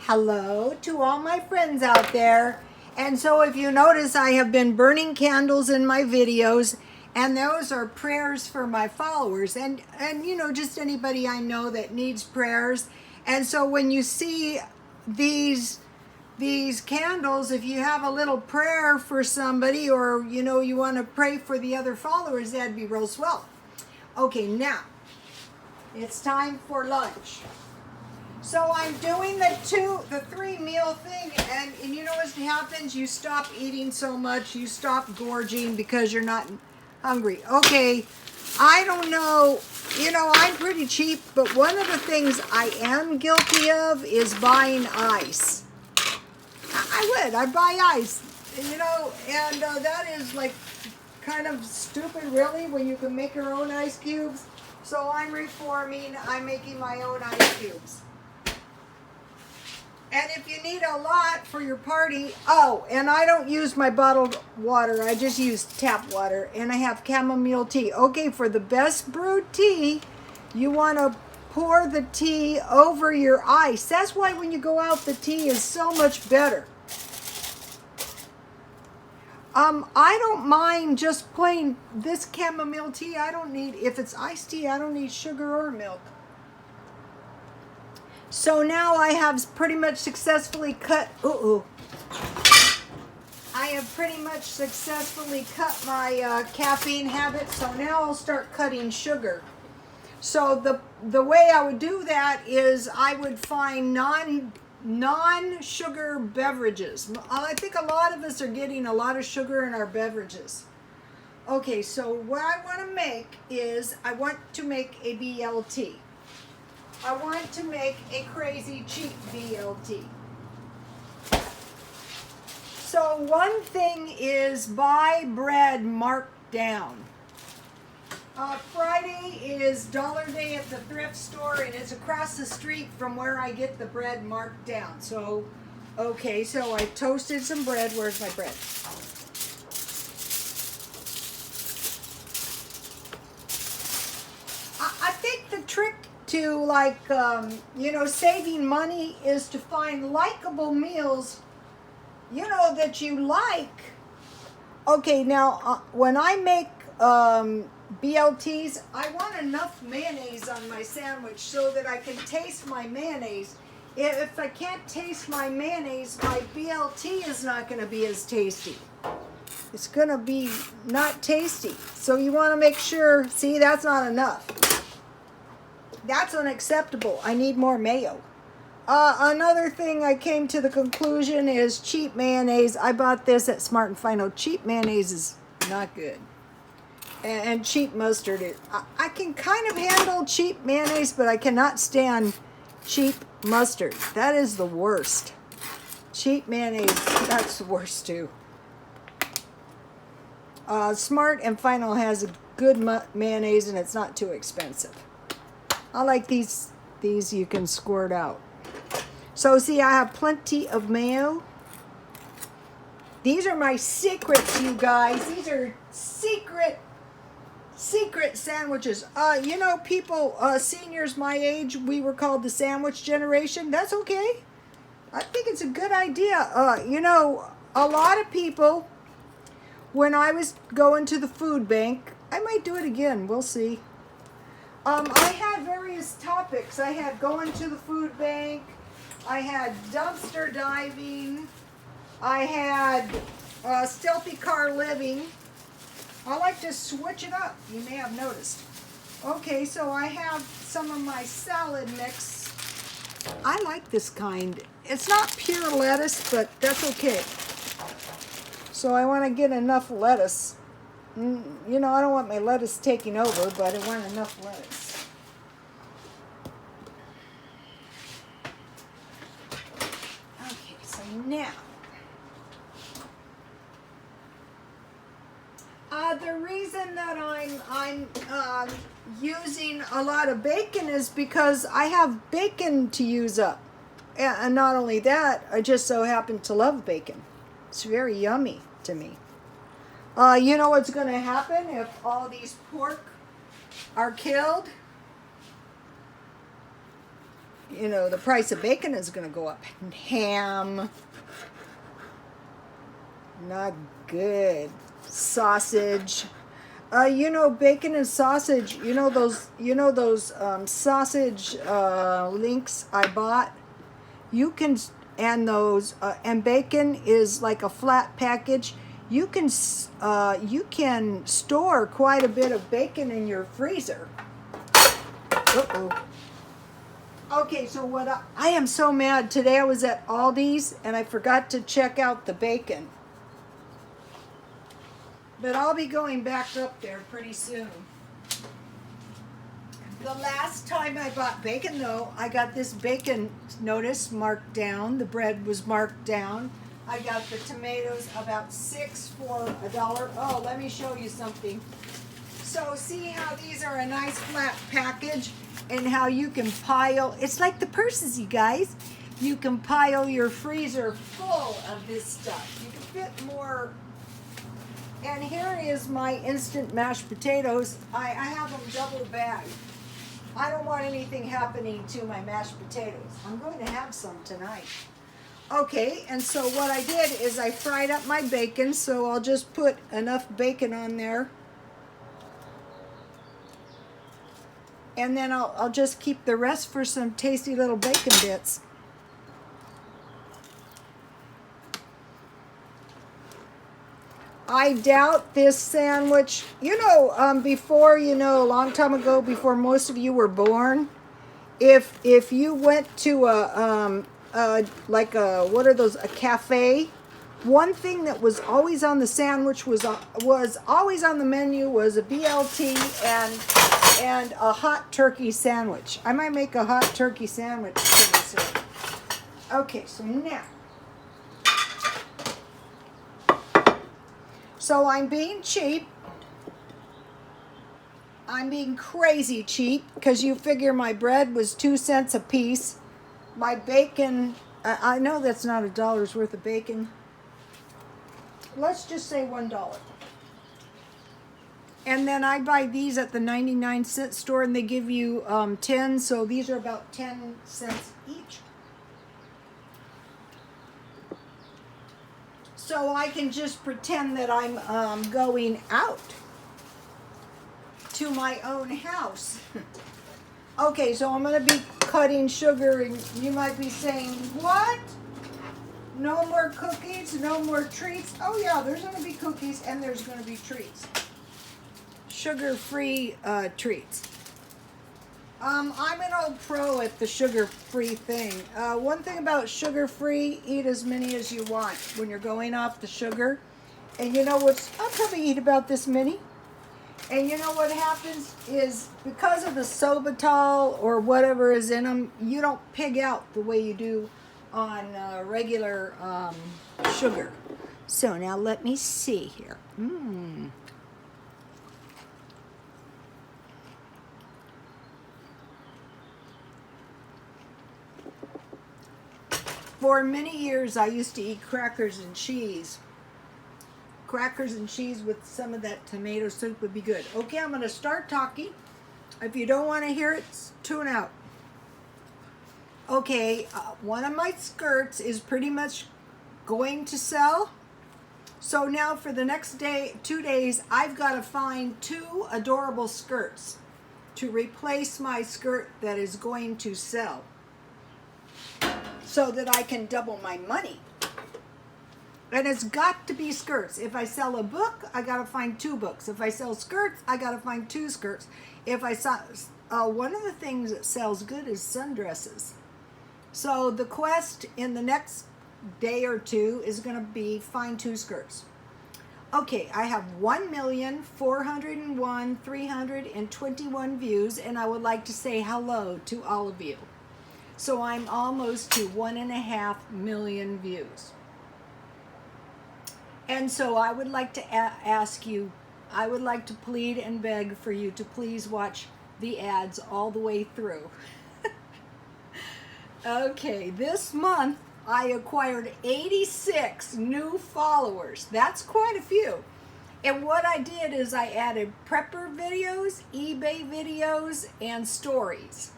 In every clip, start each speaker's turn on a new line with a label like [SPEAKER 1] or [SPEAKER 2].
[SPEAKER 1] Hello to all my friends out there. And so if you notice, I have been burning candles in my videos, and those are prayers for my followers and you know, just anybody I know that needs prayers. And so when you see these candles, if you have a little prayer for somebody, or you know, you want to pray for the other followers, that'd be real swell. Okay, now it's time for lunch. So I'm doing the 3 meal thing, and you know what happens? You stop eating so much, you stop gorging because you're not hungry. Okay, I don't know, you know, I'm pretty cheap, but one of the things I am guilty of is buying ice. I buy ice, you know, and that is like kind of stupid, really, when you can make your own ice cubes. So I'm reforming, I'm making my own ice cubes. And if you need a lot for your party, oh, and I don't use my bottled water, I just use tap water, and I have chamomile tea. Okay, for the best brewed tea, you want to pour the tea over your ice. That's why when you go out, the tea is so much better. I don't mind just plain this chamomile tea. I don't need, if it's iced tea, I don't need sugar or milk. So now I have pretty much successfully cut, I have pretty much successfully cut my caffeine habit, so now I'll start cutting sugar. So the way I would do that is I would find non-sugar beverages. I think a lot of us are getting a lot of sugar in our beverages. Okay, so what I want to make is I want to make a BLT. I want to make a crazy cheap BLT. So one thing is buy bread marked down. Friday is Dollar Day at the thrift store, and it's across the street from where I get the bread marked down. So, okay, so I toasted some bread. Where's my bread? I think the trick to, like, you know, saving money is to find likable meals, you know, that you like. Okay, now, when I make BLTs, I want enough mayonnaise on my sandwich so that I can taste my mayonnaise. If I can't taste my mayonnaise, my BLT is not going to be as tasty. It's going to be not tasty. So you want to make sure, see, that's not enough. That's unacceptable. I need more mayo. Another thing I came to the conclusion is cheap mayonnaise. I bought this at Smart and Final. Cheap mayonnaise is not good. And cheap mustard. I can kind of handle cheap mayonnaise, but I cannot stand cheap mustard. That is the worst. Cheap mayonnaise, that's the worst too. Smart and Final has a good mayonnaise, and it's not too expensive. I like these you can squirt out. So see, I have plenty of mayo. These are my secrets, you guys. These are secret sandwiches. You know, people, seniors my age, we were called the sandwich generation. That's okay. I think it's a good idea. You know, a lot of people, when I was going to the food bank, I might do it again. We'll see. I had various topics. I had going to the food bank. I had dumpster diving. I had stealthy car living. I like to switch it up. You may have noticed. Okay, so I have some of my salad mix. I like this kind. It's not pure lettuce, but that's okay. So I want to get enough lettuce. You know, I don't want my lettuce taking over, but I want enough lettuce. Okay, so now, the reason that I'm using a lot of bacon is because I have bacon to use up. And not only that, I just so happen to love bacon. It's very yummy to me. You know what's going to happen if all these pork are killed? you know, the price of bacon is going to go up. Ham, not good. Sausage. You know, bacon and sausage. You know those. Sausage links I bought. You can, and those and bacon is like a flat package. You can store quite a bit of bacon in your freezer. Uh-oh. Okay, so what I am so mad. Today I was at Aldi's and I forgot to check out the bacon. But I'll be going back up there pretty soon. The last time I bought bacon, though, I got this bacon, notice, marked down. The bread was marked down. I got the tomatoes about 6 for $1. Oh, let me show you something. So see how these are a nice flat package and how you can pile, it's like the purses, you guys. You can pile your freezer full of this stuff. You can fit more. And here is my instant mashed potatoes. I have them double bagged. I don't want anything happening to my mashed potatoes. I'm going to have some tonight. Okay, and so what I did is I fried up my bacon, so I'll just put enough bacon on there. And then I'll just keep the rest for some tasty little bacon bits. I doubt this sandwich, before, a long time ago, before most of you were born, if you went to a cafe, one thing that was always on the sandwich was always on the menu was a BLT and a hot turkey sandwich. I might make a hot turkey sandwich pretty soon. Okay, so now. So I'm being cheap. I'm being crazy cheap because you figure my bread was 2 cents a piece. My bacon, I know that's not $1 worth of bacon. Let's just say $1. And then I buy these at the 99-cent store and they give you 10, so these are about 10 cents each. So I can just pretend that I'm going out to my own house. Okay, so I'm going to be cutting sugar, and you might be saying, what? No more cookies, no more treats? Oh yeah, there's going to be cookies and there's going to be treats. Sugar-free treats. I'm an old pro at the sugar-free thing. One thing about sugar-free, eat as many as you want when you're going off the sugar. And you know what's, I'll probably eat about this many. And you know what happens is because of the sorbitol or whatever is in them, you don't pig out the way you do on regular sugar. So now let me see here. For many years, I used to eat crackers and cheese. Crackers and cheese with some of that tomato soup would be good. Okay, I'm going to start talking. If you don't want to hear it, tune out. Okay, one of my skirts is pretty much going to sell. So now for the next 2 days, I've got to find 2 adorable skirts to replace my skirt that is going to sell, so that I can double my money. And it's got to be skirts. If I sell a book, I got to find 2 books. If I sell skirts, I got to find 2 skirts. If I saw, one of the things that sells good is sundresses. So the quest in the next day or 2 is going to be find 2 skirts. Okay, I have 1,401,321 views, and I would like to say hello to all of you. So I'm almost to 1.5 million views. And so I would like to ask you, I would like to plead and beg for you to please watch the ads all the way through. Okay, this month I acquired 86 new followers. That's quite a few. And what I did is I added prepper videos, eBay videos, and stories.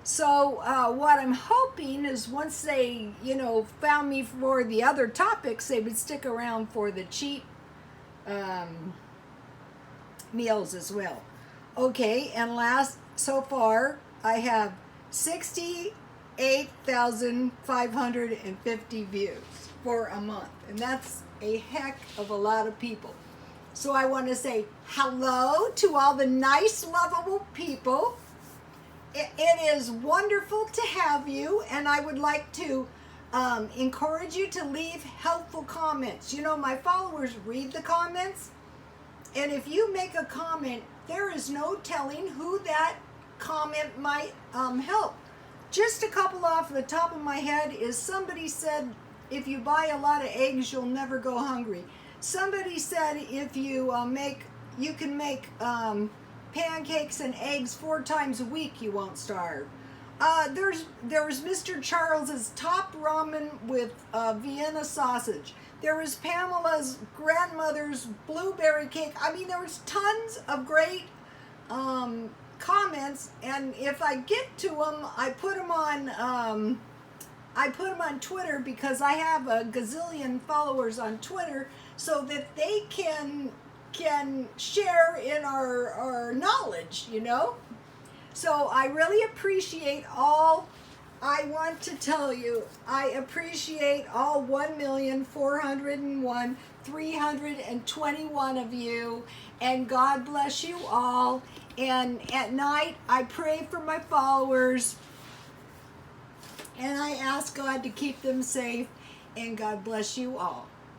[SPEAKER 1] So what I'm hoping is once they, found me for the other topics, they would stick around for the cheap meals as well. Okay, and so far, I have 68,550 views for a month, and that's a heck of a lot of people. So I want to say hello to all the nice, lovable people. It is wonderful to have you, and I would like to encourage you to leave helpful comments. My followers read the comments, and if you make a comment, there is no telling who that comment might help. Just a couple off the top of my head is somebody said, if you buy a lot of eggs, you'll never go hungry. Somebody said if you can make pancakes and eggs 4 times a week, you won't starve. There's Mr. Charles's top ramen with Vienna sausage. There was Pamela's grandmother's blueberry cake. I mean, there was tons of great comments, and if I get to them, I put them on Twitter, because I have a gazillion followers on Twitter, so that they can share in our knowledge, So I really appreciate all. I want to tell you, I appreciate all 1,401,321 of you, and God bless you all. And at night, I pray for my followers, and I ask God to keep them safe, and God bless you all.